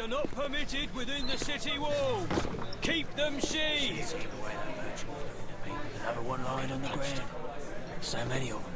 are not permitted within the city walls. Keep them sheathed. Give away that merchant. Another one lying on the ground. So many of them.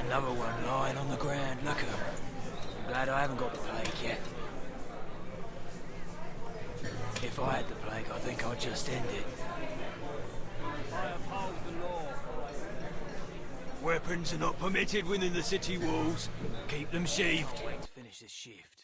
Another one lying on the ground. Look at him. I'm glad I haven't got the plague yet. If I had the plague, I think I'd just end it. I uphold the law. Weapons are not permitted within the city walls. Keep them sheathed. Wait to finish this shift.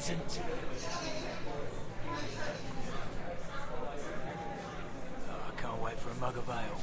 peasant. Oh, I can't wait for a mug of ale.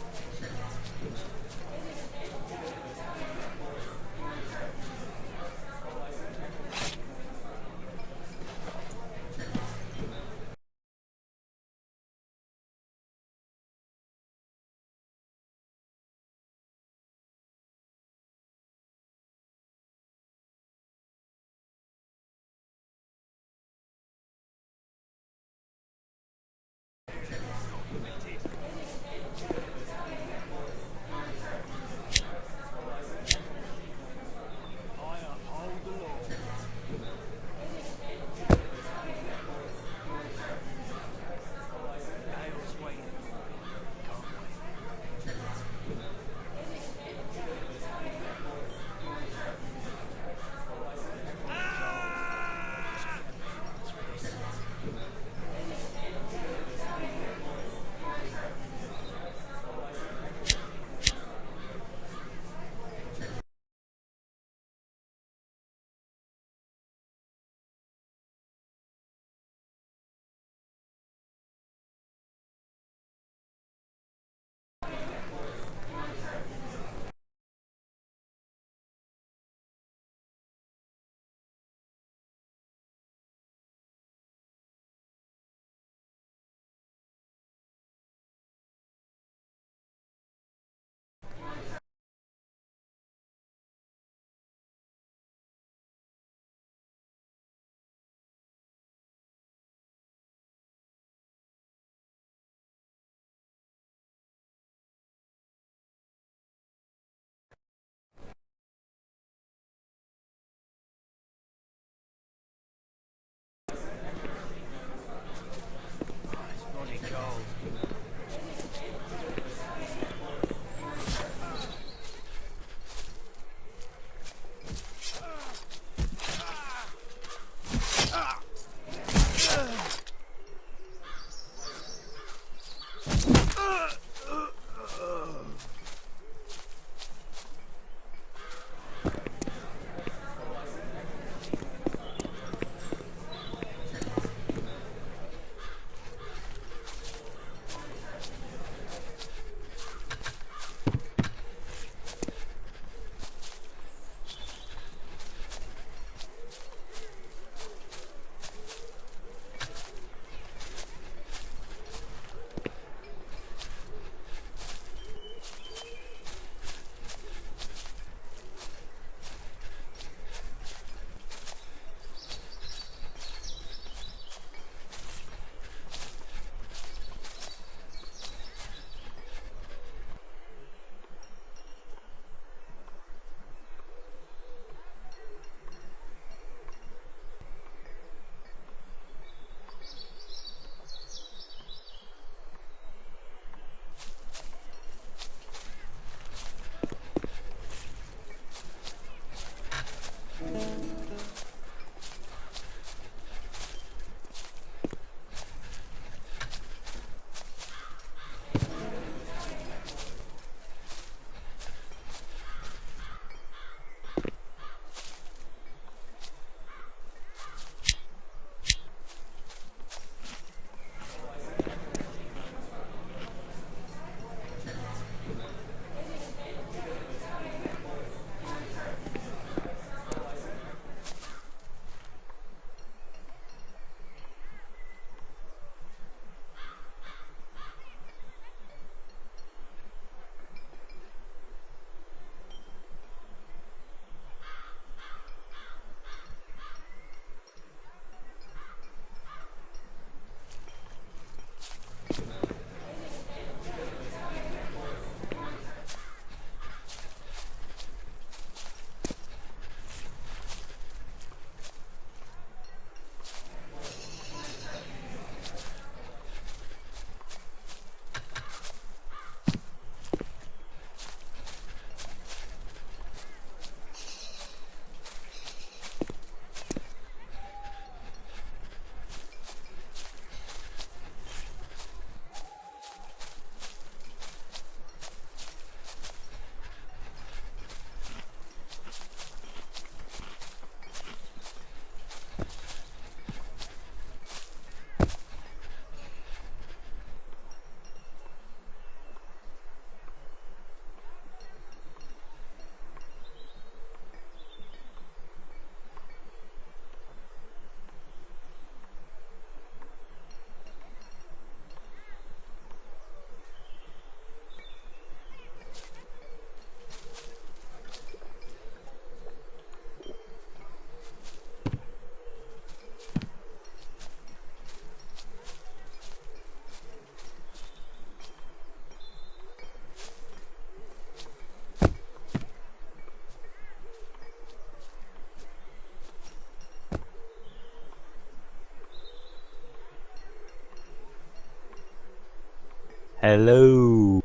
Hello.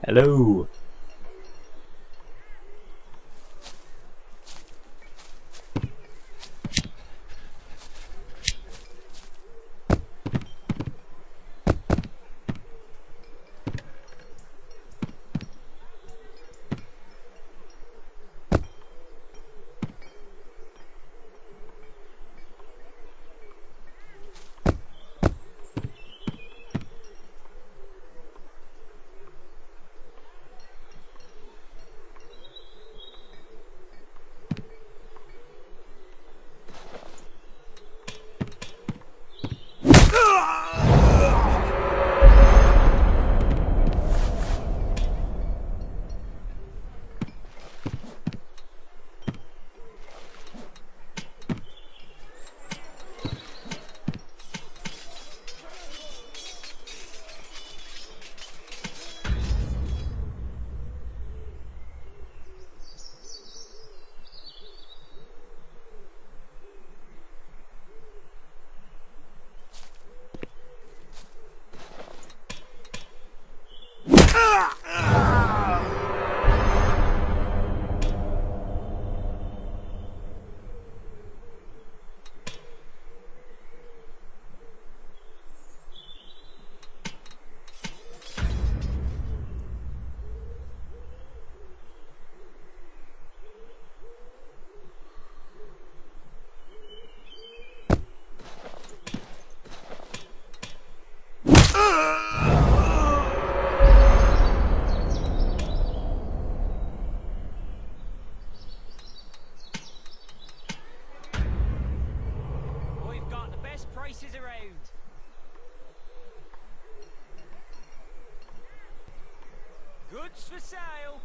Hello. We've got the best prices around. Goods for sale.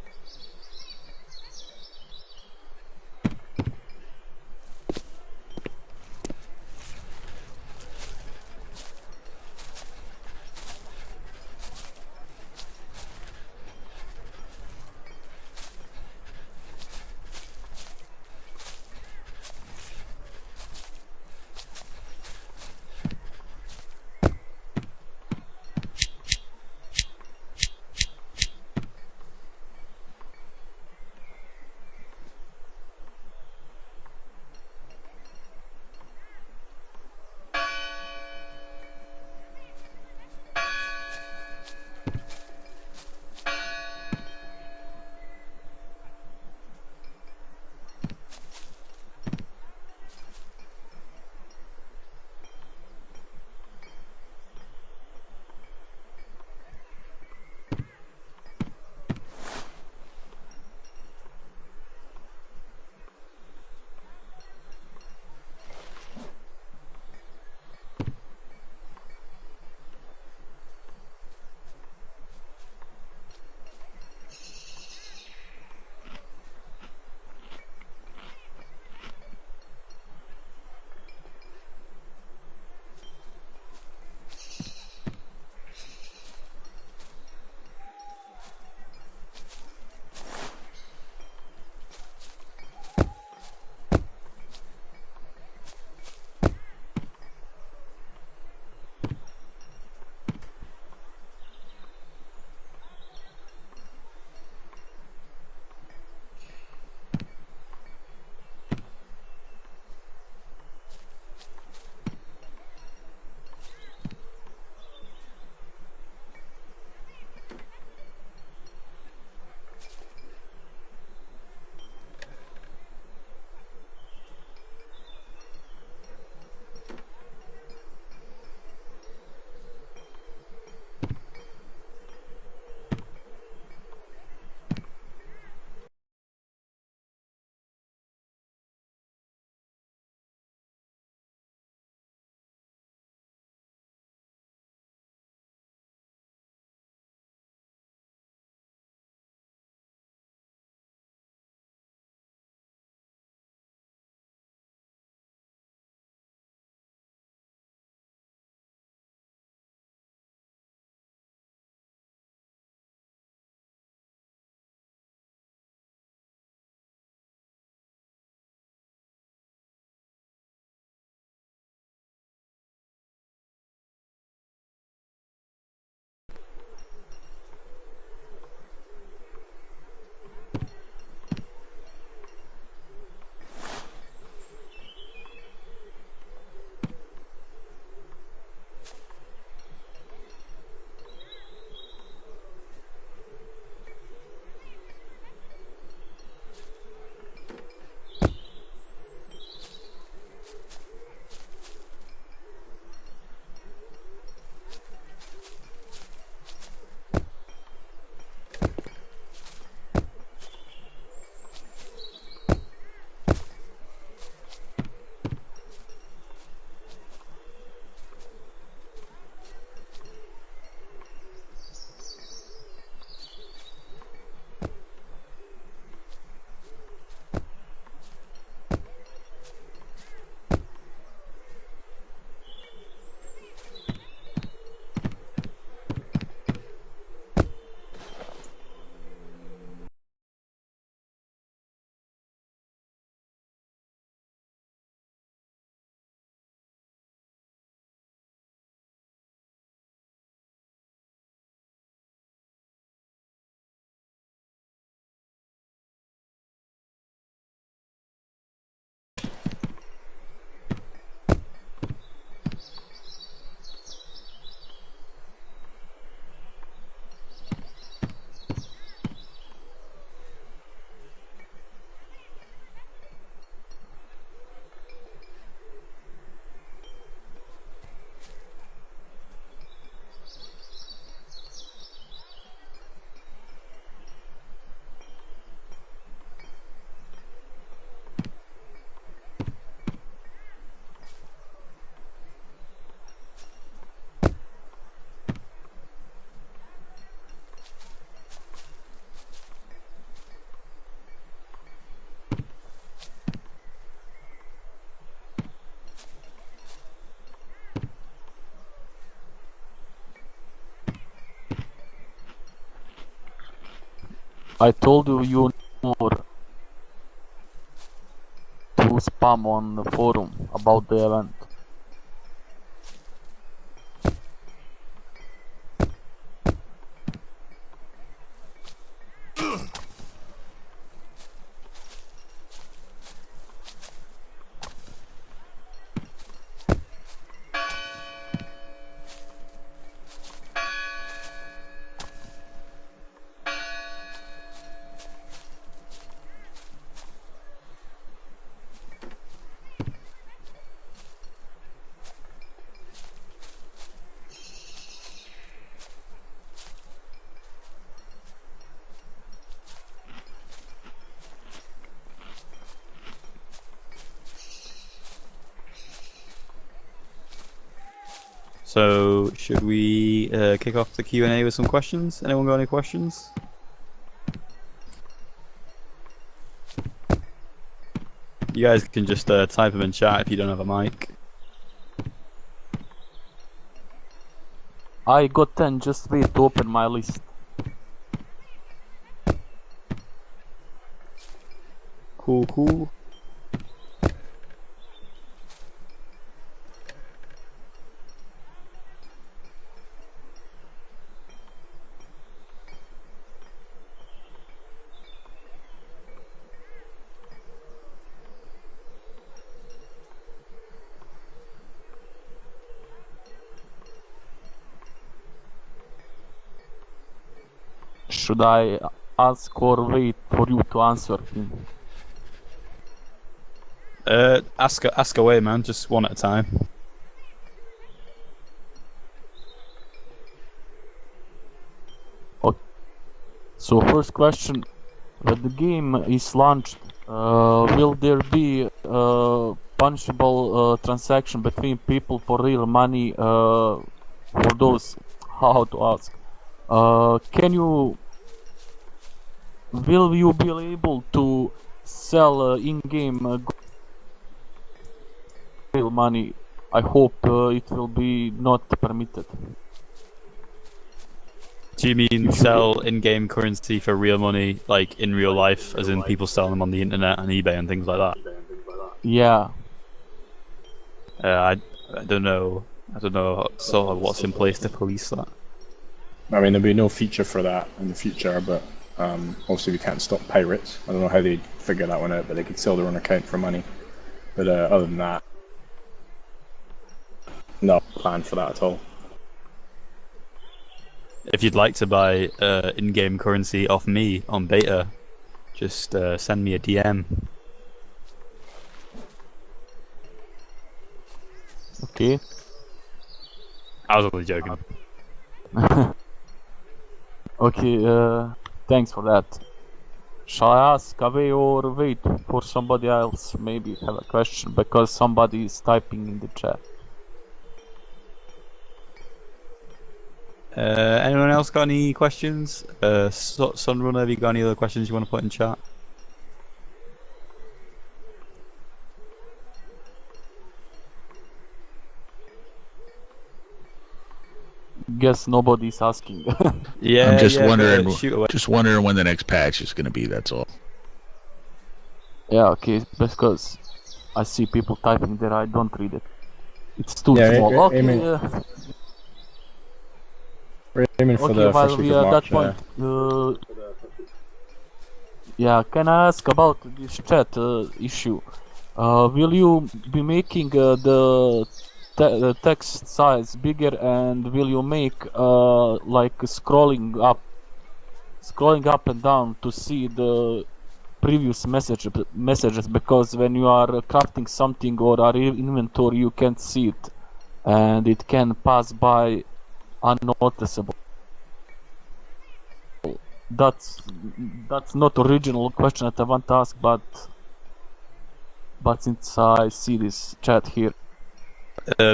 I told you you more to spam on the forum about the event. So, should we kick off the Q&A with some questions? Anyone got any questions? You guys can just type them in chat if you don't have a mic. I got 10, just wait to open my list. Cool. Should I ask or wait for you to answer me? Ask away, man. Just one at a time. Okay. So first question, when the game is launched, will there be a punchable transaction between people for real money for those, how to ask? Will you be able to sell in-game real money? I hope it will be not permitted. Do you mean sell in-game currency for real money, like in real life, as in people selling them on the internet and eBay and things like that? Yeah. I don't know. I don't know sort of what's in place to police that. I mean, there'll be no feature for that in the future, but obviously we can't stop pirates. I don't know how they'd figure that one out, but they could sell their own account for money. But other than that, no plan for that at all. If you'd like to buy in-game currency off me on beta, just send me a DM. Okay. I was only joking. Okay, thanks for that. Shall I ask away or wait for somebody else maybe have a question because somebody is typing in the chat? Anyone else got any questions? Sunrunner, have you got any other questions you want to put in chat? Guess nobody's asking. Yeah, I'm just wondering. shoot away. Just wondering when the next patch is going to be. That's all. Yeah, okay, because I see people typing there, I don't read it. It's too small. Okay, We're aiming for okay, the while first we week are of at that March. point, yeah, can I ask about this chat issue? Will you be making the text size bigger, and will you make like scrolling up and down to see the previous messages? Because when you are crafting something or are in inventory, you can't see it, and it can pass by unnoticeable. That's not original question that I want to ask, but since I see this chat here.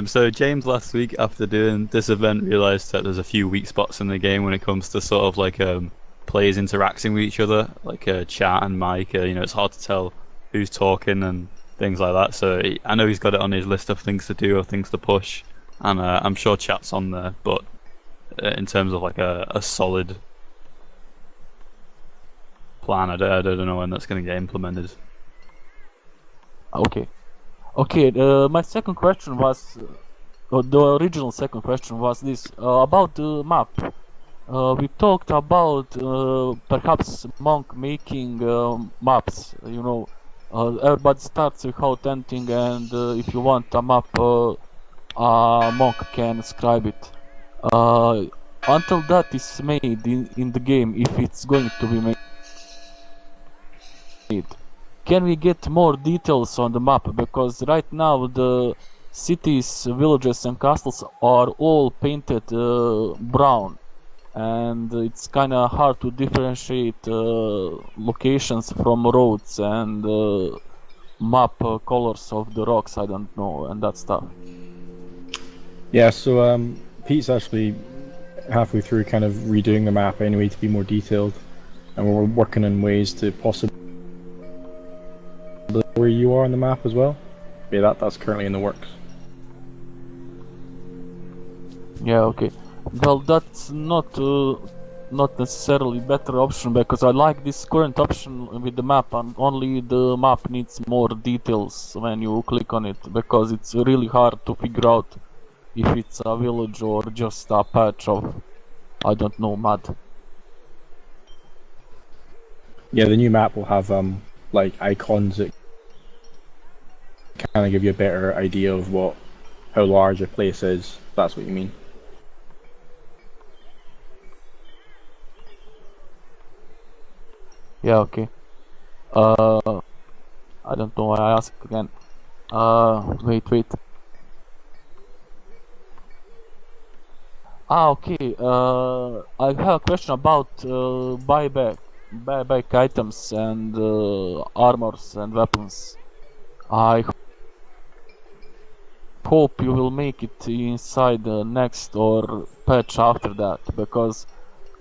So James last week after doing this event realised that there's a few weak spots in the game when it comes to sort of like players interacting with each other, like chat and mic. It's hard to tell who's talking and things like that. So I know he's got it on his list of things to do or things to push, and I'm sure chat's on there. But in terms of like a solid plan. I don't know when that's going to get implemented. Okay. Okay, my second question was, the original second question was this, about the map. We talked about perhaps monk making maps. You know, everybody starts without anything, and if you want a map, a monk can scribe it. Until that is made in the game, if it's going to be made, can we get more details on the map? Because right now the cities, villages, and castles are all painted brown, and it's kind of hard to differentiate locations from roads and map colors of the rocks. I don't know, and that stuff. Yeah, so Pete's actually halfway through kind of redoing the map anyway to be more detailed, and we're working on ways to possibly where you are on the map as well. Yeah, that's currently in the works. Yeah, okay. Well, that's not necessarily better option, because I like this current option with the map, and only the map needs more details when you click on it, because it's really hard to figure out if it's a village or just a patch of, I don't know, mud. Yeah, the new map will have like icons that kind of give you a better idea of how large a place is. If that's what you mean. Yeah, okay. I don't know why I asked again. Wait. Okay. I have a question about buyback items and armors and weapons. I hope you will make it inside the next or patch after that, because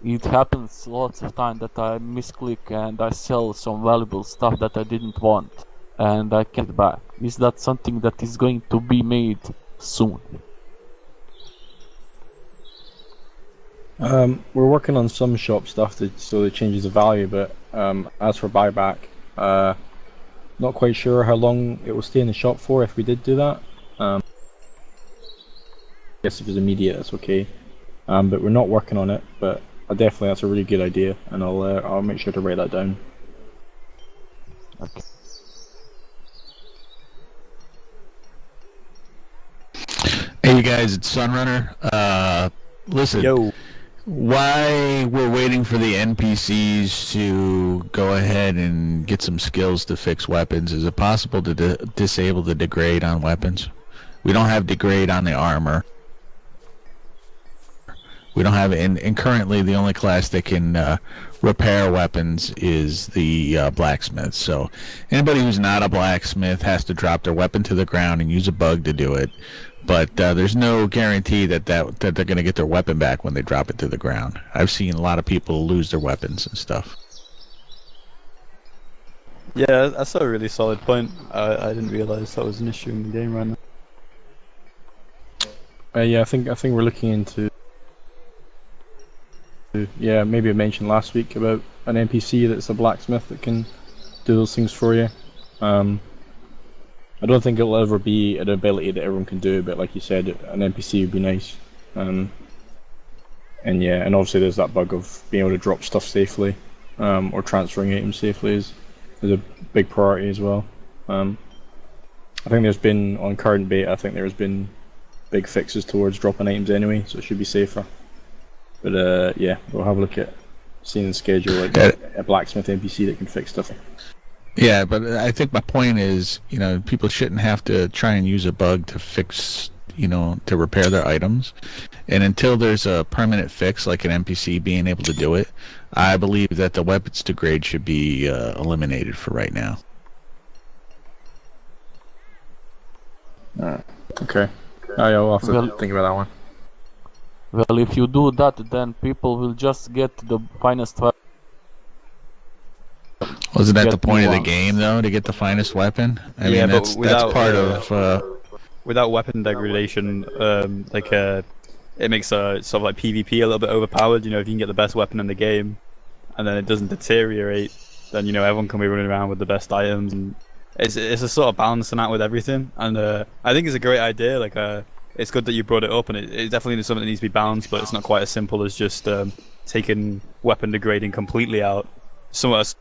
it happens lots of time that I misclick and I sell some valuable stuff that I didn't want and I can't back. Is that something that is going to be made soon? We're working on some shop stuff so it changes the value, but as for buyback, not quite sure how long it will stay in the shop for if we did do that. I guess if it's immediate, that's okay. But we're not working on it. But definitely, that's a really good idea, and I'll make sure to write that down. Okay. Hey, you guys, it's Sunrunner. Listen. Yo. Why we're waiting for the NPCs to go ahead and get some skills to fix weapons? Is it possible to disable the degrade on weapons? We don't have degrade on the armor. We don't have, and currently the only class that can repair weapons is the blacksmith. So anybody who's not a blacksmith has to drop their weapon to the ground and use a bug to do it. But there's no guarantee that they're going to get their weapon back when they drop it to the ground. I've seen a lot of people lose their weapons and stuff. Yeah, that's a really solid point. I didn't realize that was an issue in the game right now. Yeah, I think we're looking into. Yeah, maybe I mentioned last week about an NPC that's a blacksmith that can do those things for you. I don't think it'll ever be an ability that everyone can do, but like you said, an NPC would be nice. And yeah, and obviously there's that bug of being able to drop stuff safely, or transferring items safely is a big priority as well. I think there's been, on current beta, I think there's been big fixes towards dropping items anyway, so it should be safer. But yeah, we'll have a look at seeing the schedule, like a blacksmith NPC that can fix stuff. Yeah, but I think my point is, people shouldn't have to try and use a bug to fix, to repair their items. And until there's a permanent fix, like an NPC being able to do it, I believe that the weapons degrade should be eliminated for right now. Okay. I'll have to think about that one. Well, if you do that, then people will just get the finest weapon. Wasn't that the point of the game, though, to get the finest weapon? I mean, that's part of... Without weapon degradation, it makes sort of like PvP a little bit overpowered. If you can get the best weapon in the game, and then it doesn't deteriorate, then everyone can be running around with the best items, and it's a sort of balancing act with everything. And I think it's a great idea. Like it's good that you brought it up, and it definitely is something that needs to be balanced, but it's not quite as simple as just taking weapon degrading completely out. Somewhat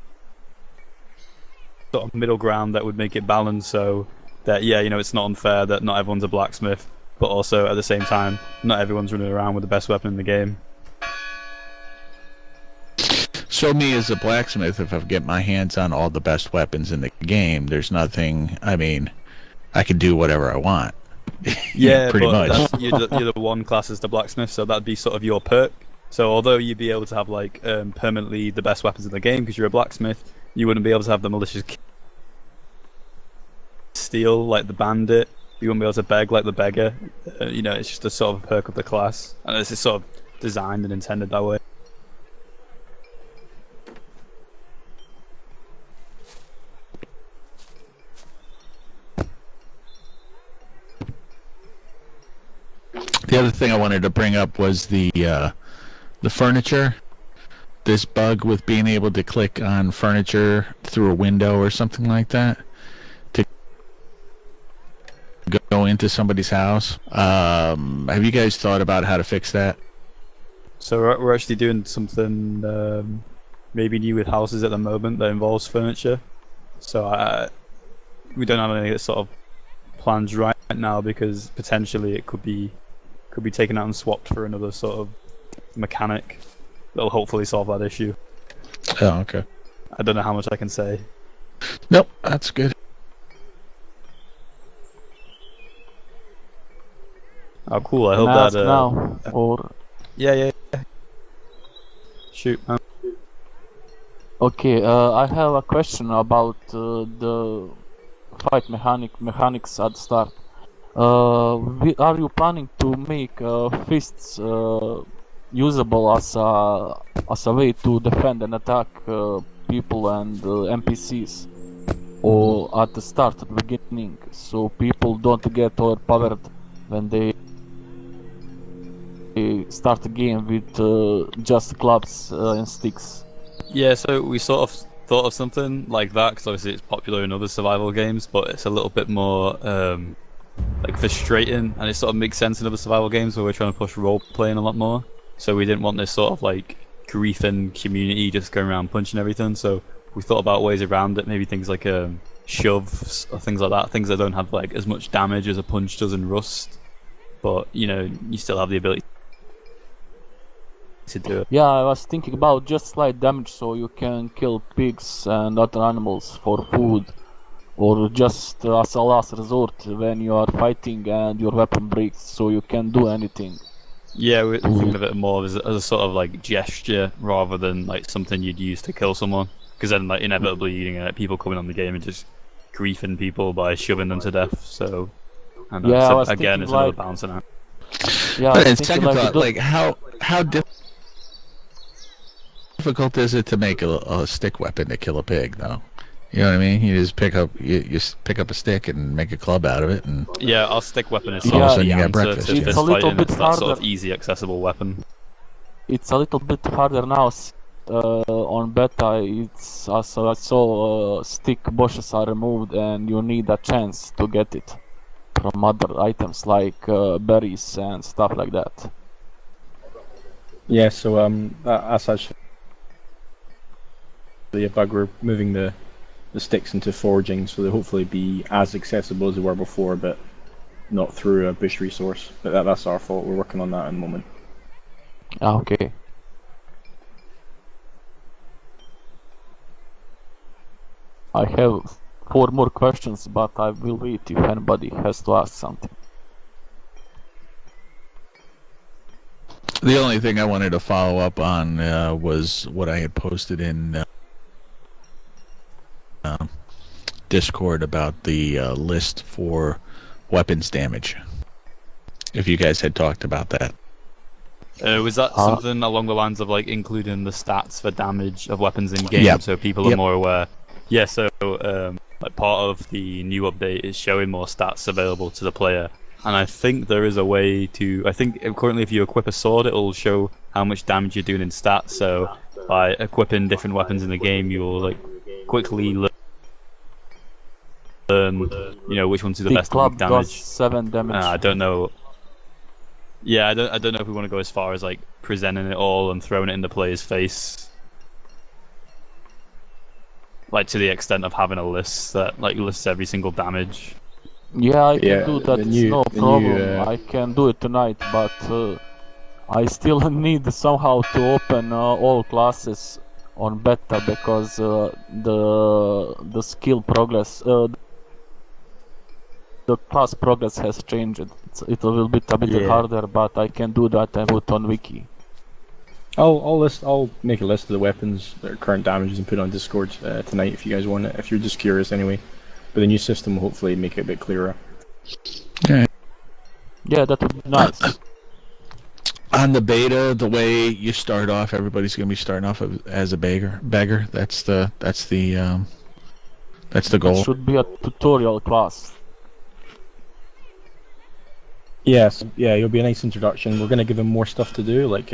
sort of middle ground that would make it balanced, so that it's not unfair that not everyone's a blacksmith, but also at the same time not everyone's running around with the best weapon in the game. So me as a blacksmith, if I get my hands on all the best weapons in the game, there's nothing. I mean, I can do whatever I want. Yeah, pretty but much. You're the one class as the blacksmith, so that'd be sort of your perk. So although you'd be able to have like permanently the best weapons in the game because you're a blacksmith, you wouldn't be able to have the malicious steal like the bandit. You wouldn't be able to beg like the beggar. It's just a sort of perk of the class, and it's sort of designed and intended that way. The other thing I wanted to bring up was the furniture. This bug with being able to click on furniture through a window or something like that to go into somebody's house. Have you guys thought about how to fix that? So we're actually doing something maybe new with houses at the moment that involves furniture. So we don't have any sort of plans right now because potentially it could be taken out and swapped for another sort of mechanic that'll hopefully solve that issue. Oh, okay. I don't know how much I can say. Nope, that's good. Oh, cool. I Can hope I ask that. now, or Yeah. Shoot, man. okay, I have a question about the fight mechanics at the start. Are you planning to make fists usable as a way to defend and attack people and NPCs, or at the start, at the beginning, so people don't get overpowered when they start the game with just clubs and sticks? Yeah, so we sort of thought of something like that because obviously it's popular in other survival games, but it's a little bit more like frustrating, and it sort of makes sense in other survival games where we're trying to push role playing a lot more. So we didn't want this sort of like griefing community just going around punching everything. So we thought about ways around it, maybe things like shoves or things like that, things that don't have like as much damage as a punch does in Rust, but you still have the ability to do it. Yeah, I was thinking about just slight damage so you can kill pigs and other animals for food, or just as a last resort when you are fighting and your weapon breaks so you can do anything. Yeah, we think of it more as a sort of like gesture rather than like something you'd use to kill someone, because then like inevitably you're gonna get people coming on the game and just griefing people by shoving them to death. So and Yeah, I was again, thinking it's another like- balancing act. Yeah, I But was in thinking second like you thought, don't- like how difficult is it to make a stick weapon to kill a pig, though? You know what I mean? You just pick up a stick and make a club out of it, and Yeah, our stick weapon is Yeah, sort of you the got answer breakfast, to yeah. It's fist a little fighting. bit It's that sort of harder. easy, accessible weapon. It's a little bit harder now. On beta, it's as I saw stick bushes are removed, and you need a chance to get it from other items like berries and stuff like that. Yeah, so that's actually a bug. We're moving the sticks into foraging, so they'll hopefully be as accessible as they were before, but not through a bush resource. But that's our fault. We're working on that at the moment. Okay. I have 4 more questions, but I will wait if anybody has to ask something. the only thing I wanted to follow up on was what I had posted in Discord about the list for weapons damage. If you guys had talked about that. Was that something along the lines of like including the stats for damage of weapons in game, Yep. so people are more aware? Yeah, so like part of the new update is showing more stats available to the player, and I think there is a way to. I think currently, if you equip a sword, it'll show how much damage you're doing in stats. So by equipping different weapons in the game, you'll like quickly learn, which ones do the The best club damage. does 7 damage. I don't know. Yeah, I don't know if we want to go as far as like presenting it all and throwing it in the player's face, like to the extent of having a list that like lists every single damage. Yeah, I can Yeah, do that. the It's new- no the new, problem. I can do it tonight, but I still need somehow to open all classes on beta because the skill progress, the class progress has changed. It will be a bit Yeah. harder, but I can do that and put on wiki. I'll make a list of the weapons, their current damages, and put it on Discord tonight if you guys want it. If you're just curious, anyway. But the new system will hopefully make it a bit clearer. Yeah, that would be nice. On the beta, the way you start off, everybody's going to be starting off as a beggar. That's the It goal. should be a tutorial class. Yes, yeah, it'll be a nice introduction. We're going to give him more stuff to do, like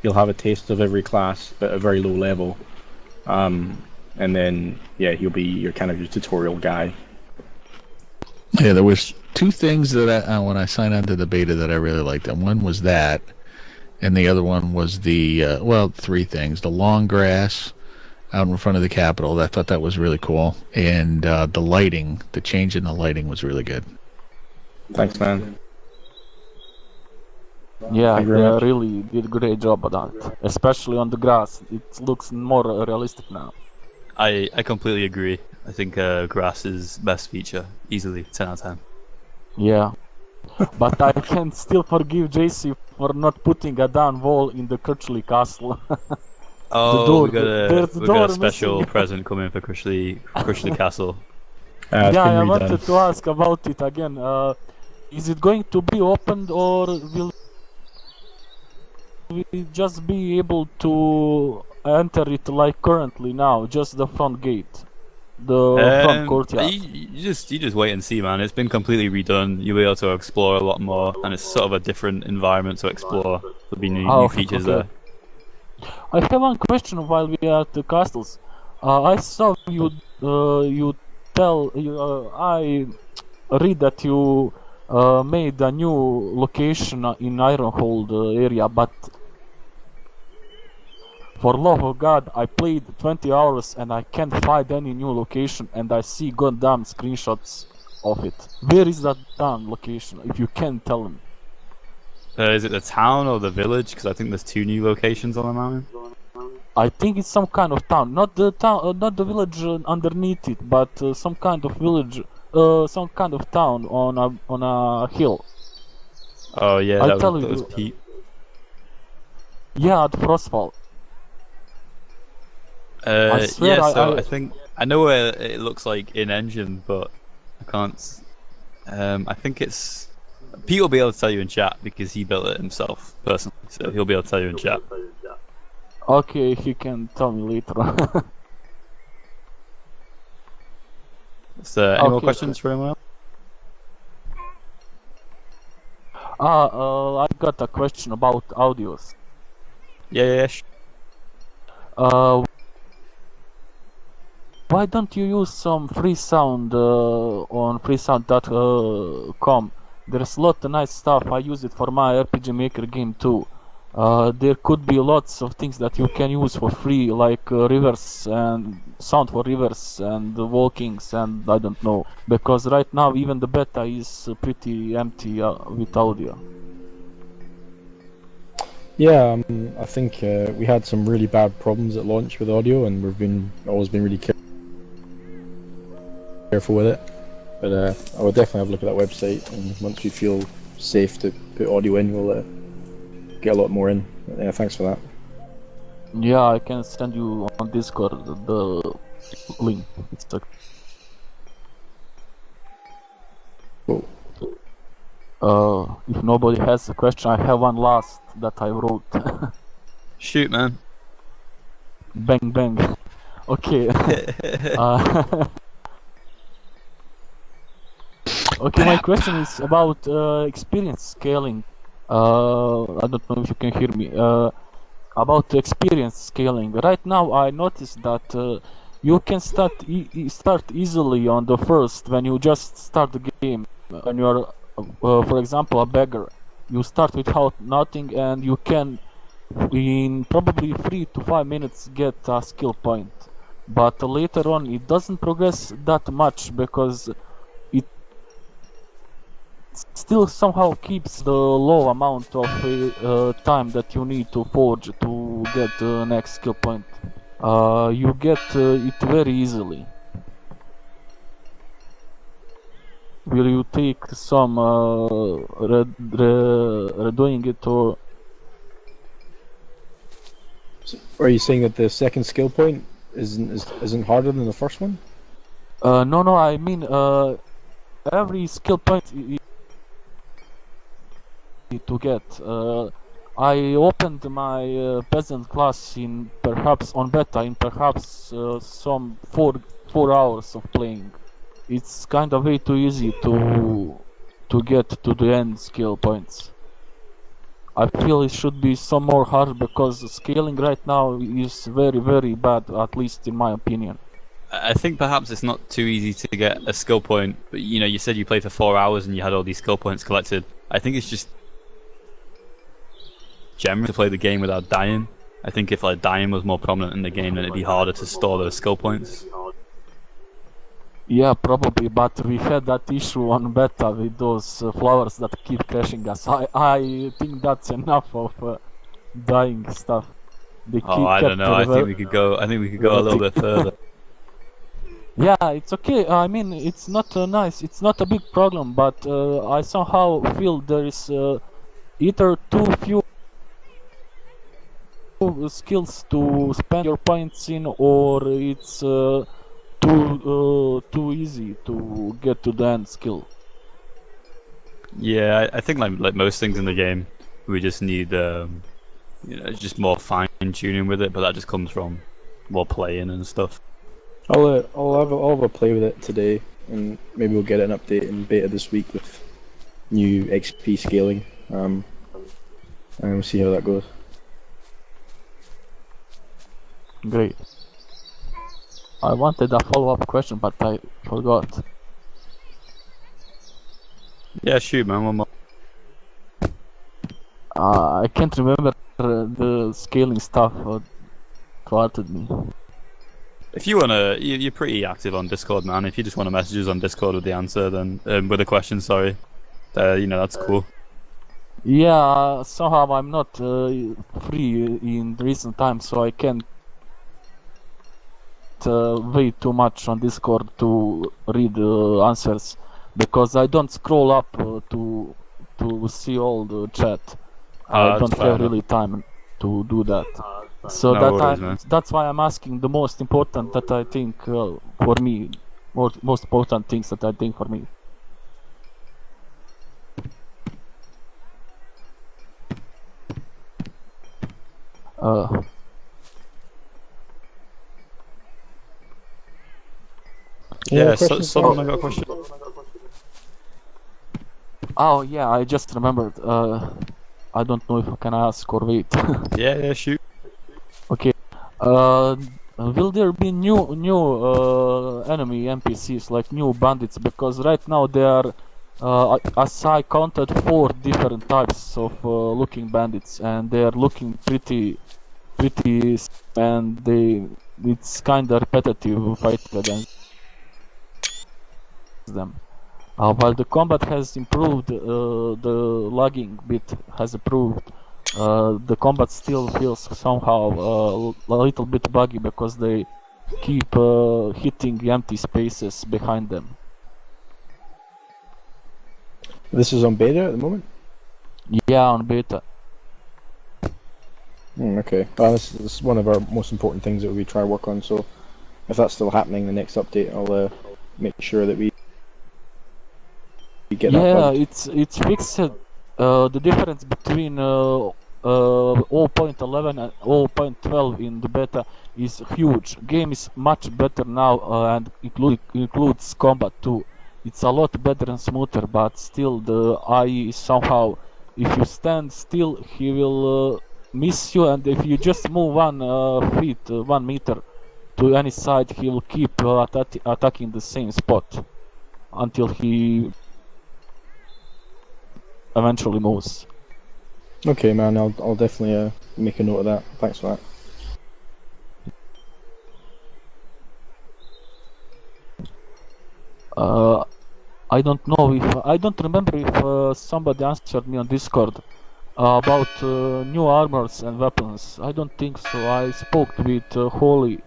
he'll have a taste of every class at a very low level. And then, yeah, he'll be your kind of your tutorial guy. Yeah, there was 2 things that when I signed on to the beta that I really liked, and one was that, and the other one was the 3 things: the long grass out in front of the Capitol. I thought that was really cool, and the lighting, the change in the lighting was really good. Thanks, man. Yeah, Thank you they very much. really did a great job of that, especially on the grass. It looks more realistic now. I completely agree. I think grass is best feature, easily 10 out of 10. Yeah, but I can still forgive JC for not putting a down wall in the Kirchley Castle. Oh, door, we got there's the we got door a special missing. present coming for Crushley Castle. It's Yeah, been I redone. wanted to ask about it again. Is it going to be opened, or will we just be able to enter it like currently now, just the front gate, the front courtyard? You just wait and see, man. It's been completely redone. You'll be able to explore a lot more, and it's sort of a different environment to explore. There'll be new features there. I have one question while we are at the castles. I saw you. I read that you made a new location in Ironhold area, but for love of God, I played 20 hours and I can't find any new location, and I see goddamn screenshots of it. Where is that damn location? If you can tell me. Is it the town or the village? Because I think there's 2 new locations on the mountain. I think it's some kind of town, not the town, not the village underneath it, but some kind of village, some kind of town on a hill. Oh yeah, I that tell was you, Pete. yeah, at Frostfall. I swear, Yeah, so I think I know where it looks like in engine, but I can't. I think it's Pete will be able to tell you in chat because he built it himself personally, so he'll be able to tell you in chat. Okay, he can tell me later. Is there any more questions for anyone else? I got a question about audios. Yeah. Why don't you use some free sound on freesound.com? There's a lot of nice stuff. I use it for my RPG Maker game too. There could be lots of things that you can use for free, like rivers and sound for rivers and walkings, and I don't know. Because right now even the beta is pretty empty with audio. Yeah, I think we had some really bad problems at launch with audio, and we've always been really careful with it. But I will definitely have a look at that website, and once we feel safe to put audio in, we'll get a lot more in. But, yeah, thanks for that. Yeah, I can send you on Discord the link. It's a... Cool. If nobody has a question, I have one last that I wrote. Shoot, man. Bang bang. Okay. Okay, my question is about experience scaling. I don't know if you can hear me. About experience scaling. Right now, I noticed that You can start easily on the first when you just start the game. When you're, for example, a beggar, you start without nothing, and you can, in probably 3 to 5 minutes, get a skill point. But later on, it doesn't progress that much because it still somehow keeps the low amount of time that you need to forge to get the next skill point. You get it very easily. Will you take some redoing it, or Are you saying that the second skill point isn't harder than the first one? no, I mean every skill point to get. I opened my peasant class in perhaps on beta in perhaps some 4 hours of playing. It's kind of way too easy to get to the end skill points. I feel it should be some more hard because scaling right now is very bad, at least in my opinion. I think perhaps it's not too easy to get a skill point, but you know, you said you played for 4 hours and you had all these skill points collected. I think it's just generally to play the game without dying. I think if like dying was more prominent in the game, then it'd be harder to store those skill points. Yeah, probably, but we had that issue on beta with those flowers that keep crashing us. I think that's enough of dying stuff. They Oh, I don't know. I think we could go. A little bit further. Yeah, it's okay. I mean, it's not nice. It's not a big problem, but I somehow feel there is either too few skills to spend your points in, or it's too easy to get to the end skill. Yeah, I think like most things in the game, we just need just more fine tuning with it. But that just comes from more playing and stuff. I'll have a play with it today, and maybe we'll get an update in beta this week with new XP scaling. And we'll see how that goes. Great. I wanted a follow-up question, but I forgot. Yeah, shoot, man. One more. I can't remember the scaling stuff thwarted me. If you wanna, you're pretty active on Discord, man. If you just wanna message us on Discord with the answer, then with a question, sorry, that's cool. Yeah, somehow I'm not free in recent times, so I can't wait too much on Discord to read answers, because I don't scroll up to see all the chat. I don't have really time to do that. So that's why I'm asking the most important that I think for me, most important things that I think for me. Yeah, someone got a question. Oh yeah, I just remembered. I don't know if I can ask or wait. Yeah, shoot. Okay. Will there be new enemy NPCs, like new bandits? Because right now there are, as I counted, 4 different types of looking bandits, and they are looking pretty, and it's kind of repetitive fighting against them. While the combat has improved, the lagging bit has improved. The combat still feels somehow a little bit buggy because they keep hitting empty spaces behind them. This is on beta at the moment? Yeah, on beta. Okay. Well, this is one of our most important things that we try to work on, so if that's still happening, the next update, I'll make sure that we get that Yeah, bugged. it's fixed. The difference between 0.11 and 0.12 in the beta is huge. Game is much better now, and includes combat too. It's a lot better and smoother, but still the AI is somehow, if you stand still, he will miss you, and if you just move 1 meter, to any side, he will keep attacking the same spot until he eventually moves. Okay, man. I'll definitely make a note of that. Thanks for that. I don't know if I don't remember if somebody answered me on Discord about new armors and weapons. I don't think so. I spoke with Holy,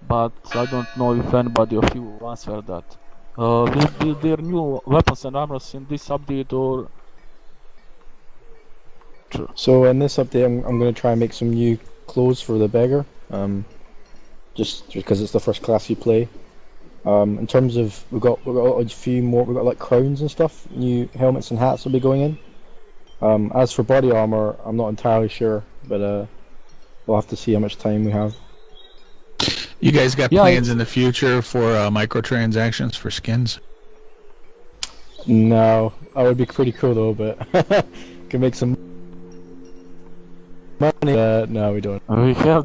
but I don't know if anybody of you answered that. Will there new weapons and armors in this update or? So in this update, I'm going to try and make some new clothes for the beggar. Just because it's the first class you play. In terms of we've got a few more. We've got like crowns and stuff. New helmets and hats will be going in. As for body armor, I'm not entirely sure, but we'll have to see how much time we have. You guys got plans in the future for microtransactions for skins? No, that would be pretty cool though, but can make some money. No, we don't. We have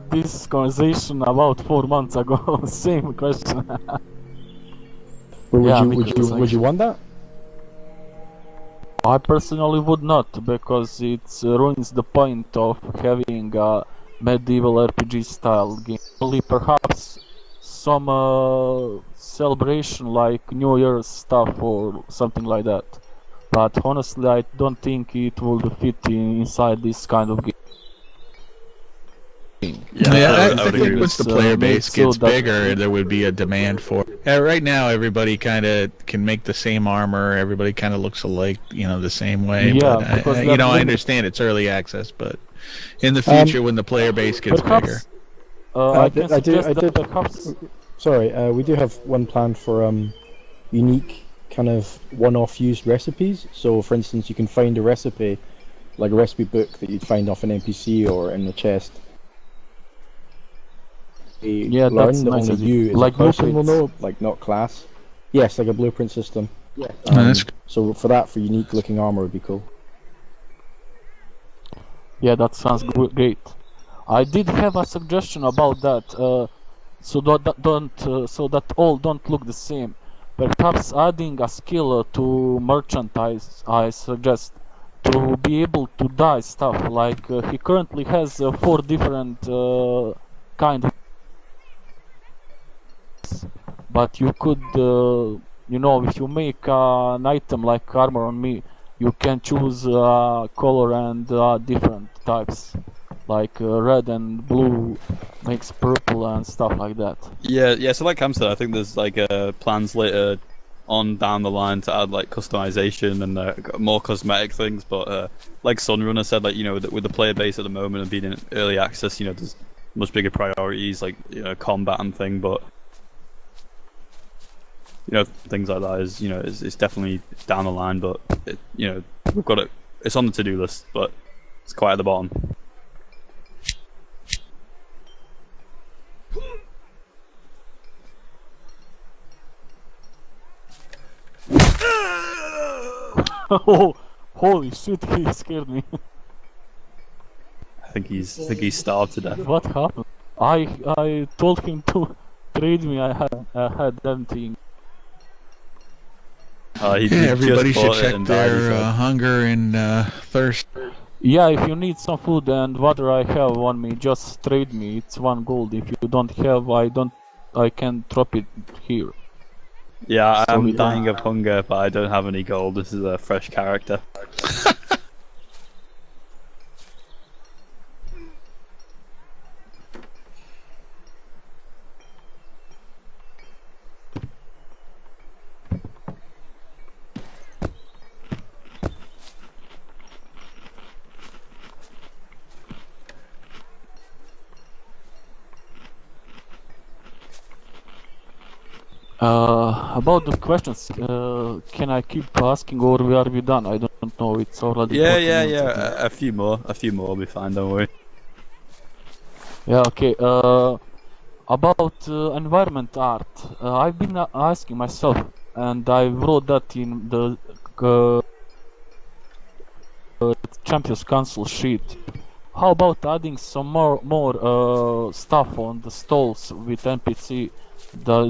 this conversation about 4 months ago. Same question. Would you want that? I personally would not, because it ruins the point of having a medieval RPG style game. Only perhaps some celebration like New Year's stuff or something like that. But honestly, I don't think it would fit inside this kind of game. Yeah, I think once the player base gets bigger, there would be a demand for it. Right now, everybody kind of can make the same armor. Everybody kind of looks alike, the same way. Yeah, but because I understand it's early access, but in the future, when the player base gets bigger, we do have one plan for unique kind of one-off used recipes. So, for instance, you can find a recipe, like a recipe book that you'd find off an NPC or in the chest. That's nice. Only you as like a person will blueprints. know, like not class. Yes, like a blueprint system. Yeah. So for unique looking armor would be cool. Yeah, that sounds great. I did have a suggestion about that. So that all don't look the same. Perhaps adding a skill to merchant, I suggest, to be able to dye stuff. Like he currently has 4 different kind of. But you could, if you make an item like armor on me, you can choose color and different types, like red and blue makes purple and stuff like that. Yeah. So like Cam said, I think there's like plans later on down the line to add like customization and more cosmetic things. But like Sunrunner said, like with the player base at the moment and being in early access, there's much bigger priorities like combat and thing, but. Things like that is, it's definitely down the line, but we've got it. It's on the to-do list, but it's quite at the bottom. Oh, holy shit! He scared me. I think he's starved to death. What happened? I told him to trade me. I had everything. Everybody should check their hunger and thirst. Yeah, if you need some food and water I have on me, just trade me. It's 1 gold. If you don't have, I can drop it here. Yeah, I'm dying of hunger, but I don't have any gold. This is a fresh character. About the questions, can I keep asking or are we done? I don't know, it's already... Yeah. A few more will be fine, don't worry. Yeah, okay. About environment art, I've been asking myself, and I wrote that in the Champions Council sheet. How about adding some more stuff on the stalls with NPC,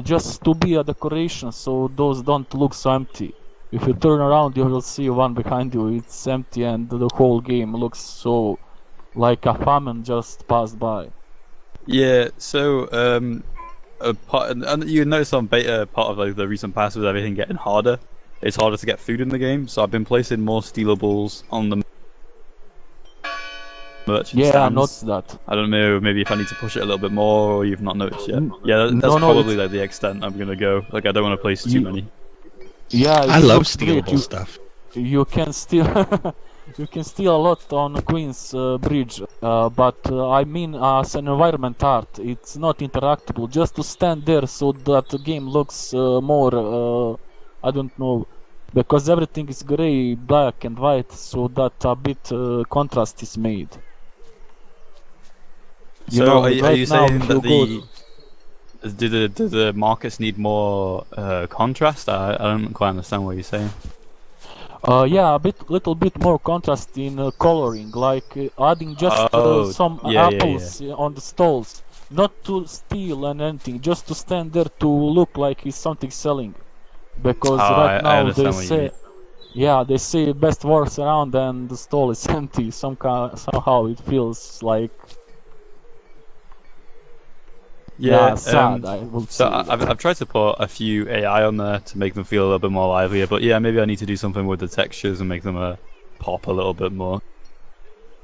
just to be a decoration, so those don't look so empty. If you turn around, you will see one behind you. It's empty, and the whole game looks so like a famine just passed by. Yeah, so a part, and you notice on beta part of like the recent patch with everything getting harder. It's harder to get food in the game, so I've been placing more stealables on the merchant Yeah, I stands. noticed that. I don't know, maybe if I need to push it a little bit more, or you've not noticed yet. Yeah, that's No, probably it's like the extent I'm gonna go. Like, I don't want to place too you, many. yeah, I it love looks great. stealable stuff. You can steal you can steal a lot on Queen's Bridge, but I mean as an environment art, it's not interactable. Just to stand there so that the game looks more, I don't know, because everything is gray, black, and white, so that a bit contrast is made. You So, know, are right you now saying if you that go. do the markets need more contrast? I don't quite understand what you're saying. Yeah, little bit more contrast in coloring, like adding just Oh, some yeah, yeah, yeah. apples on the stalls, not to steal and anything, just to stand there to look like he's something selling. Oh, Because right I now they understand what you mean. say, yeah, they say best works around and the stall is empty. Somehow it feels like, yeah, Yeah, sad. I would so say. I've tried to put a few AI on there to make them feel a little bit more livelier, but yeah, maybe I need to do something with the textures and make them pop a little bit more.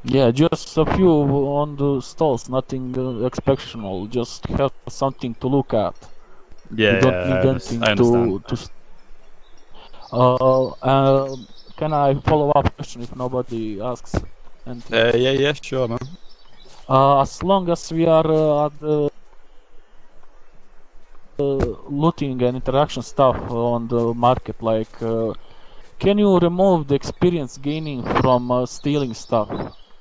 Yeah, just a few on the stalls, nothing exceptional. Just have something to look at. You Yeah, don't yeah, need anything I understand. uh, uh, can I follow up question if nobody asks anything? Yeah, yeah, sure, man. As long as we are at the looting and interaction stuff on the market, like, can you remove the experience gaining from stealing stuff?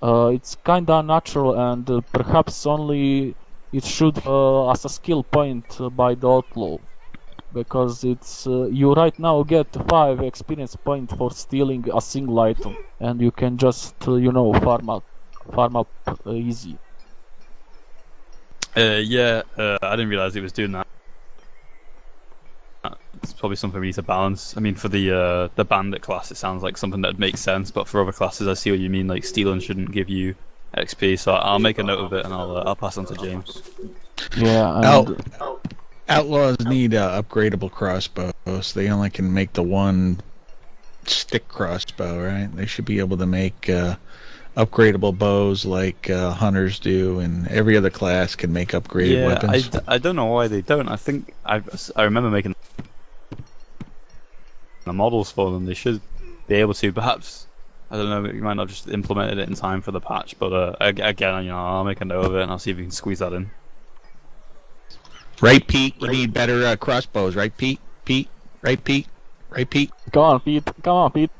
It's kinda unnatural and perhaps only it should as a skill point by the outlaw. Because it's you right now get 5 experience point for stealing a single item, and you can just farm up easy. Yeah, I didn't realize it was doing that. It's probably something we need to balance. I mean, for the bandit class, it sounds like something that makes sense, but for other classes, I see what you mean. Like, stealing shouldn't give you XP, so I'll make a note of it and I'll pass on to James. Yeah, Out, and outlaws need upgradable crossbows. They only can make the one stick crossbow, right? They should be able to make upgradable bows like hunters do, and every other class can make upgraded Yeah, weapons. I don't know why they don't. I think I remember making the models for them. They should be able to. Perhaps, I don't know. You might not just implemented it in time for the patch, but again, I'll make a note of it and I'll see if we can squeeze that in. Right, Pete? You need better crossbows, right, Pete? Pete? Right, Pete? Right, Pete? come on, Pete. Come on, Pete.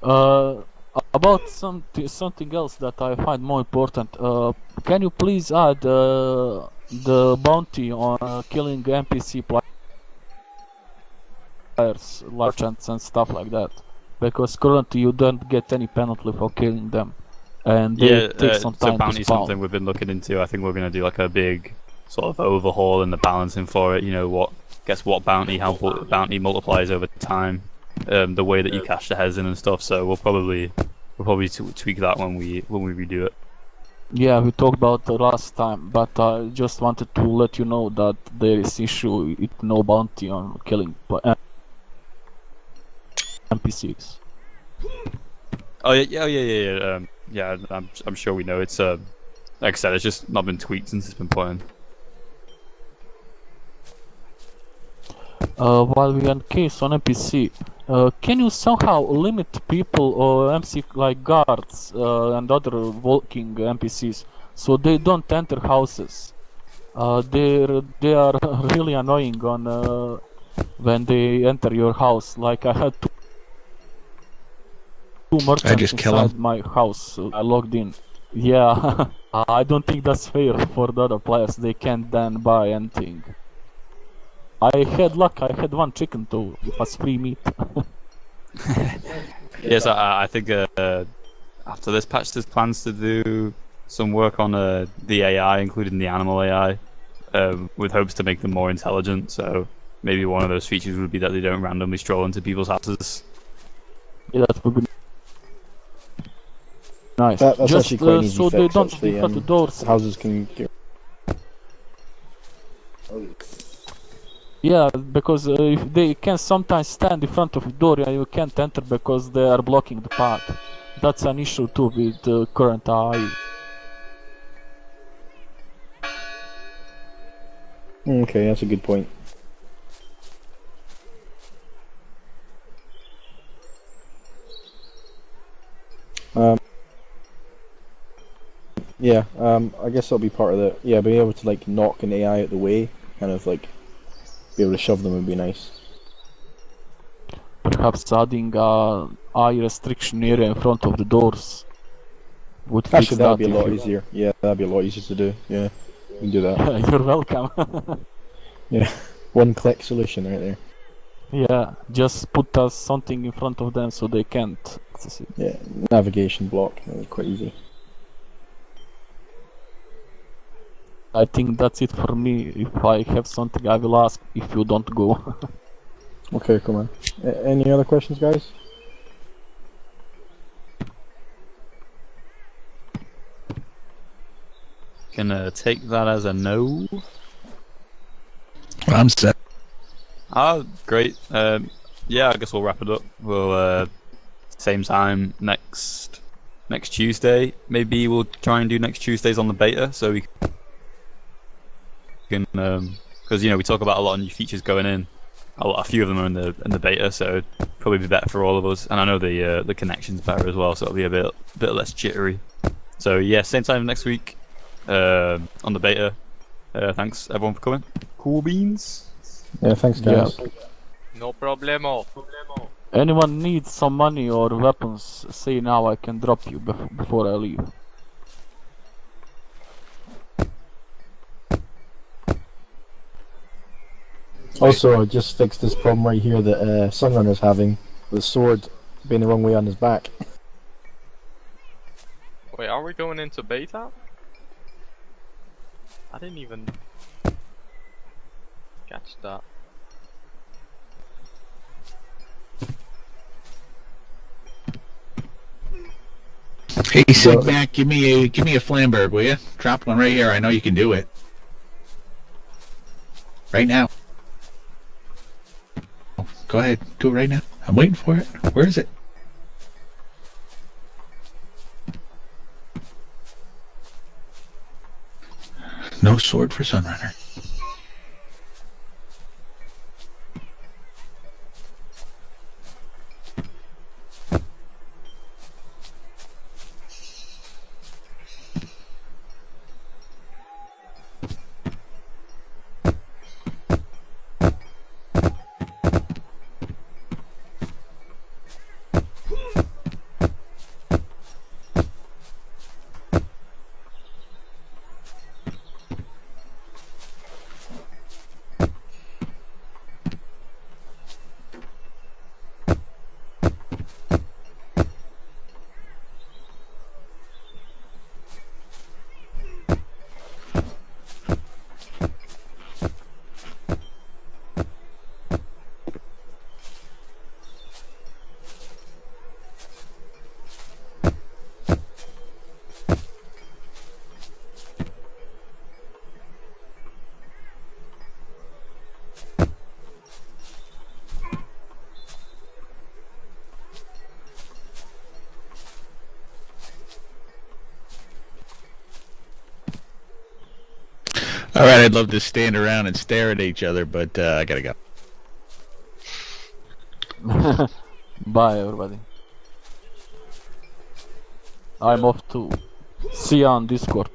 uh, about something else that I find more important. Can you please add the bounty on killing NPC players, merchants, and stuff like that? Because currently you don't get any penalty for killing them, and they Yeah, take some so time to bounty something spawn. we've been looking into. I think we're going to do like a big sort of overhaul in the balancing for it. You know, what gets what bounty, how bounty multiplies over time, the way that you cash the heads in and stuff. So we'll probably tweak that when we redo it. Yeah, we talked about the last time, but I just wanted to let you know that there is issue with no bounty on killing NPCs. Oh yeah, yeah. Yeah, I'm sure we know. It's like I said, it's just not been tweaked since it's been put in. While we are in case on NPC, can you somehow limit people or MC like guards and other walking NPCs so they don't enter houses? They are really annoying on when they enter your house. Like I had two I merchants just kill inside them. my house. I logged in. Yeah, I don't think that's fair for the other players. They can't then buy anything. I had luck. I had one chicken too. It was free meat. Yes, I think after this patch, there's plans to do some work on the AI, including the animal AI, with hopes to make them more intelligent. So maybe one of those features would be that they don't randomly stroll into people's houses. Yeah, that would be nice. That's Just actually quite an easy so they fix. don't Actually, defend the doors. houses can get. Yeah, because if they can sometimes stand in front of the door and you can't enter because they are blocking the path. That's an issue too with the current AI. Okay, that's a good point. Yeah, I guess that'll be part of the. Yeah, being able to like knock an AI out the way, kind of like be able to shove them would be nice. Perhaps adding a eye restriction area in front of the doors would fix Actually, that would that be a if lot you... easier. Yeah, that'd be a lot easier to do. Yeah, we can do that. You're welcome. Yeah, one-click solution right there. Yeah, just put us something in front of them so they can't access it. Yeah, navigation block. Quite easy. I think that's it for me. If I have something, I will ask if you don't go. Okay, come on. Any other questions, guys? Can take that as a no. I'm set. Ah, great. Yeah, I guess we'll wrap it up. We'll same time next Tuesday. Maybe we'll try and do next Tuesdays on the beta, so we can because we talk about a lot of new features going in. A few of them are in the beta, so it'd probably be better for all of us. And I know the connection's better as well, so it'll be a bit less jittery. So yeah, same time next week on the beta. Thanks everyone for coming. Cool beans. Yeah, thanks, guys. Yeah. No problemo. Anyone needs some money or weapons, say now, I can drop you before I leave. Also, I just fixed this problem right here that Sunrunner's having with the sword being the wrong way on his back. Wait, are we going into beta? I didn't even catch that. Hey, Sigmac, give me a Flamberg, will you? Drop one right here. I know you can do it. Right now. Go ahead, do it right now. I'm waiting for it. Where is it? No sword for Sunrunner. All right, I'd love to stand around and stare at each other, but I gotta go. Bye, everybody. I'm off too. See you on Discord.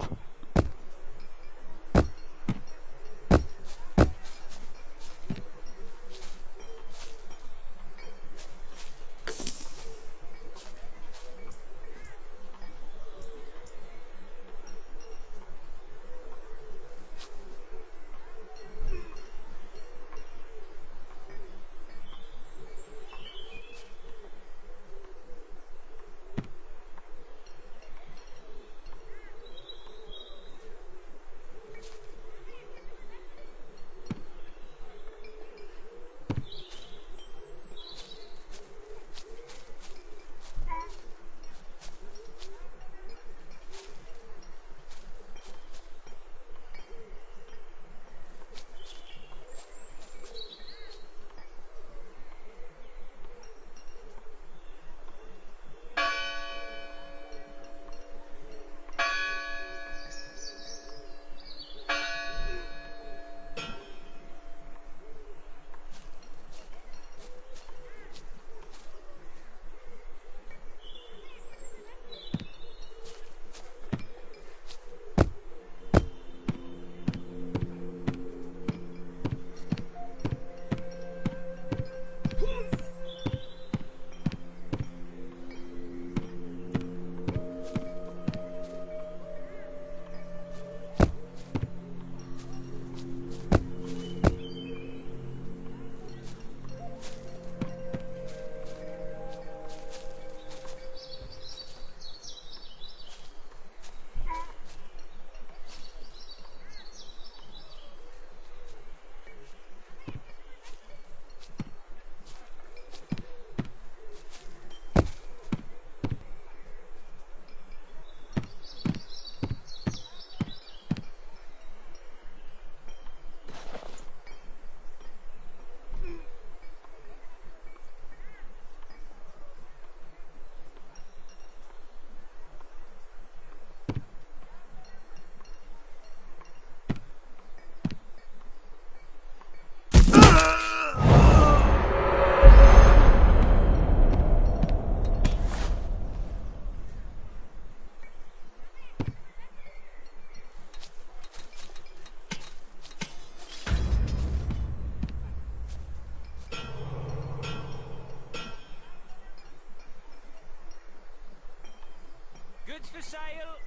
sale.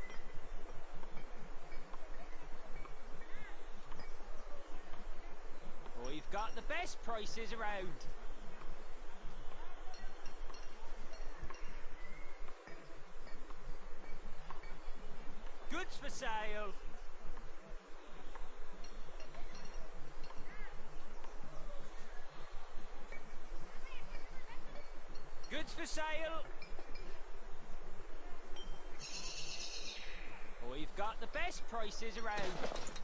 We've got the best prices around. Goods for sale. Goods for sale. We've got the best prices around.